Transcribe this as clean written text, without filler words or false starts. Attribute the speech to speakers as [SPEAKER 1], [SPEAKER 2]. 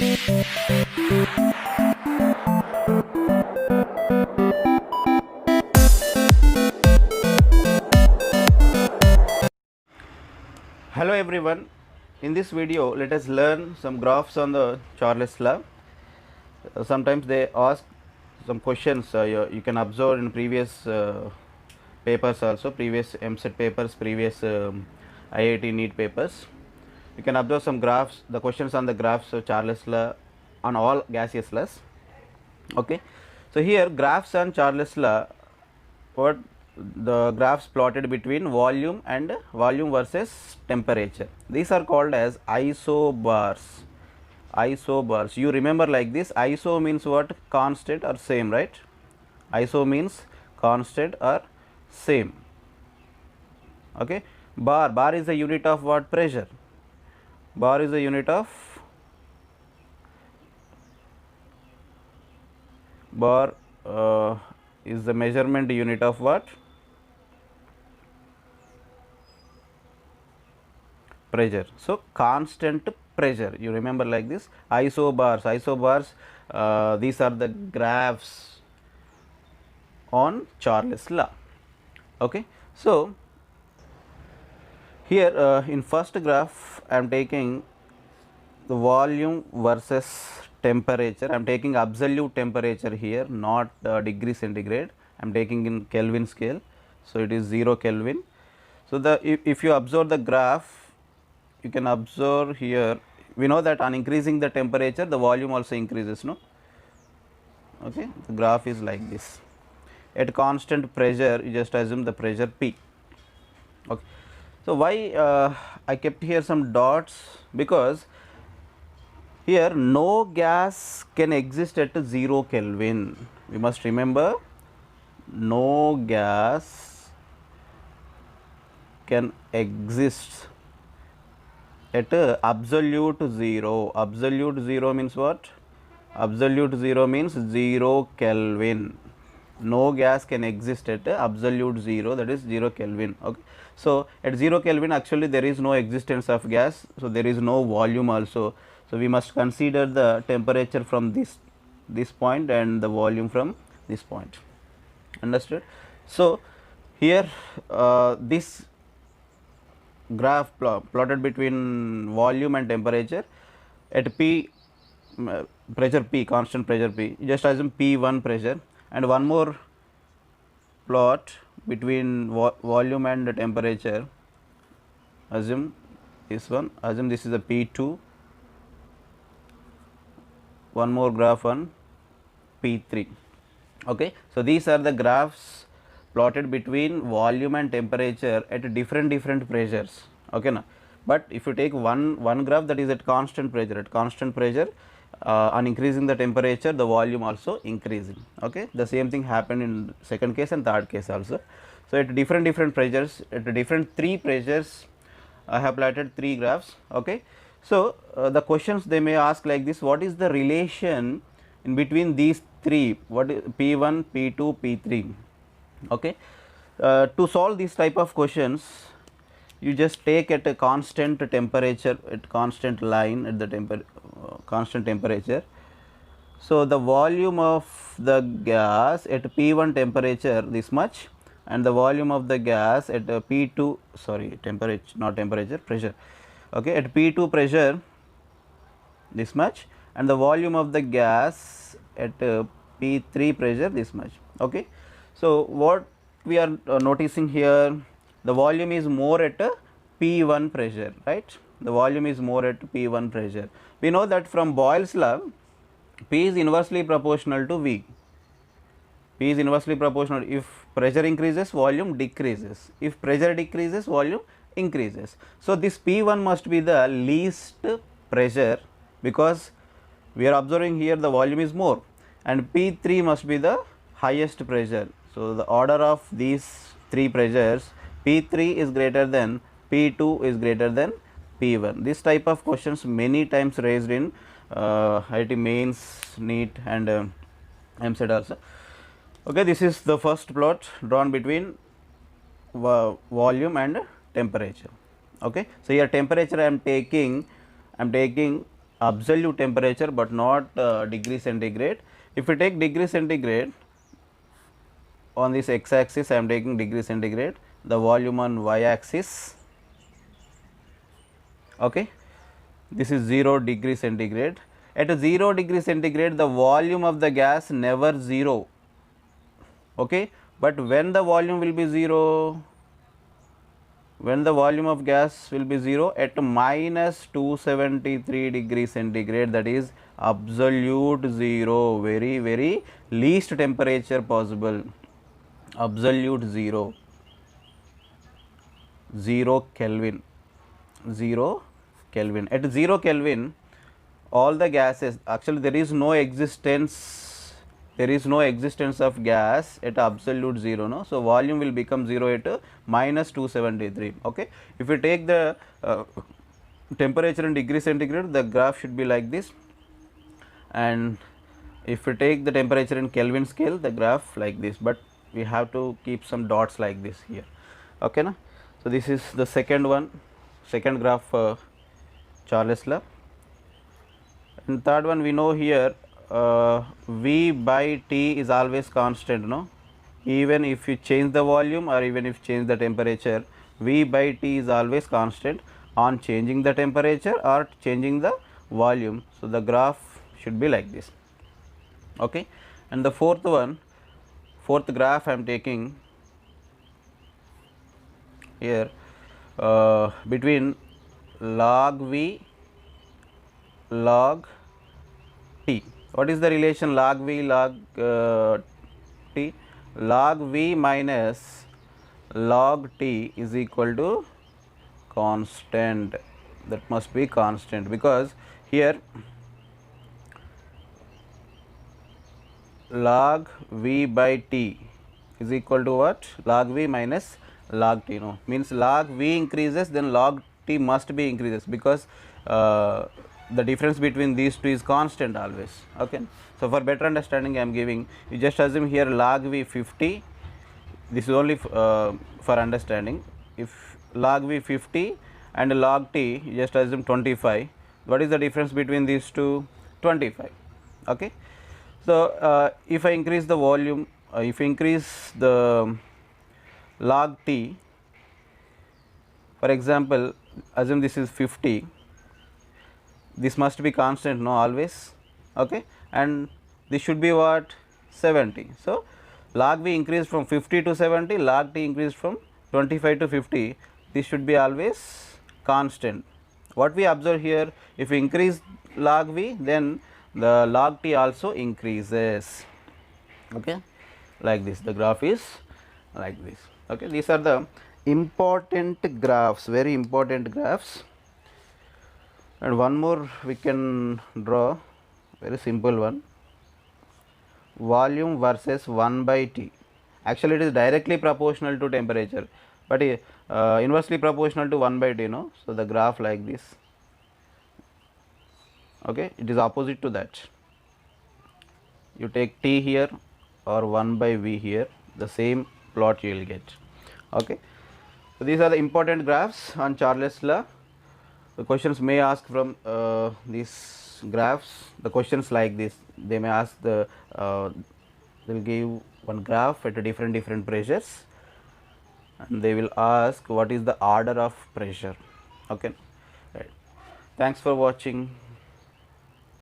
[SPEAKER 1] Hello everyone, in this video let us learn some graphs on the Charles law. Sometimes they ask some questions you can observe in previous papers also, previous MSET papers, previous IIT NEET papers. You can observe some graphs, the questions on the graphs of Charles law on all gaseous laws. Okay, so here graphs on Charles law, what the graphs plotted between volume and volume versus temperature, these are called as isobars. Isobars, you remember like this, iso means what? Constant or same, right? Iso means constant or same. Okay, bar is the unit of what? Pressure. Bar is the unit of bar is the measurement unit of what? Pressure. So constant pressure, you remember like this, isobars. These are the graphs on Charles law. Okay, so here in first graph I am taking the volume versus temperature. I am taking absolute temperature here, not degree centigrade. I am taking in Kelvin scale, so it is 0 Kelvin. So the if you observe the graph, you can observe here, we know that on increasing the temperature the volume also increases, no? Okay, the graph is like this. At constant pressure, you just assume the pressure P. Okay, so why I kept here some dots? Because here no gas can exist at 0 Kelvin. We must remember, no gas can exist at absolute 0. Absolute 0 means what? Absolute 0 means 0 Kelvin. No gas can exist at absolute 0, that is 0 Kelvin. Okay, so at 0 Kelvin actually there is no existence of gas, so there is no volume also. So we must consider the temperature from this point and the volume from this point. Understood? So here this graph plotted between volume and temperature at P, pressure P, constant pressure P, just assume P1 pressure, and one more plot between volume and temperature, assume this one, assume this is a P2, one more graph on P3. Okay, so these are the graphs plotted between volume and temperature at different pressures. Okay, now but if you take one graph that is at constant pressure, on increasing the temperature the volume also increasing. Okay, the same thing happened in second case and third case also. So at different pressures, at different three pressures, I have plotted three graphs. Okay, so the questions they may ask like this: what is the relation in between these three? What is P1, P2, P3? Okay, to solve these type of questions, you just take at a constant temperature, at constant line at the constant temperature. So the volume of the gas at P1 temperature this much, and the volume of the gas at P2, sorry, temperature, not temperature, pressure. Okay, at P2 pressure this much, and the volume of the gas at P3 pressure this much. Okay, so what we are noticing here, the volume is more at P1 pressure, right? The volume is more at P1 pressure. We know that from Boyle's law, P is inversely proportional to V. P is inversely proportional. If pressure increases, volume decreases. If pressure decreases, volume increases. So this P1 must be the least pressure, because we are observing here the volume is more, and P3 must be the highest pressure. So the order of these three pressures, P3 is greater than P2 is greater than P1. This type of questions many times raised in IIT mains, NEET and MSET also. Okay, this is the first plot drawn between volume and temperature. Okay, so here temperature I am taking absolute temperature but not degree centigrade. If we take degree centigrade, on this x axis I am taking degree centigrade, the volume on y axis, okay, this is 0 degree centigrade. At 0 degree centigrade the volume of the gas never 0, okay, but when the volume will be 0, when the volume of gas will be 0 at minus 273 degree centigrade, that is absolute 0, very very least temperature possible, absolute 0, 0 Kelvin, 0 Kelvin. At 0 Kelvin all the gases, actually there is no existence of gas at absolute 0, no. So volume will become 0 at minus 273, okay. If you take the temperature in degree centigrade, the graph should be like this, and if we take the temperature in Kelvin scale, the graph like this, but we have to keep some dots like this here, okay na. So this is the second one, second graph for Charles law. And third one, we know here V by T is always constant, no, even if you change the volume or even if change the temperature, V by T is always constant on changing the temperature or changing the volume. So the graph should be like this, okay. And the fourth graph I am taking here between log V log T. What is the relation log V log T? Log V minus log T is equal to constant, that must be constant, because here log V by T is equal to what? Log V minus log T, no, means log V increases, then log T must be increases, because the difference between these two is constant always, okay. So for better understanding I am giving, you just assume here log V 50, this is only for understanding. If log V 50 and log T, you just assume 25, what is the difference between these two? 25, okay. So if I increase the volume, if I increase the log T, for example assume this is 50, this must be constant, no, always, okay, and this should be what? 70. So log V increased from 50 to 70, log T increased from 25 to 50, this should be always constant. What we observe here, if we increase log V, then the log T also increases, okay, like this, the graph is like this, okay. These are the important graphs, very important graphs. And one more we can draw, very simple one, volume versus 1 by T. Actually it is directly proportional to temperature, but inversely proportional to 1 by T, no. So the graph like this, okay, it is opposite to that. You take T here or 1 by V here, the same plot you will get, okay. So these are the important graphs on Charles law. The questions may ask from these graphs, the questions like this, they may ask the they will give one graph at a different pressures, and they will ask what is the order of pressure, okay, right. Thanks for watching.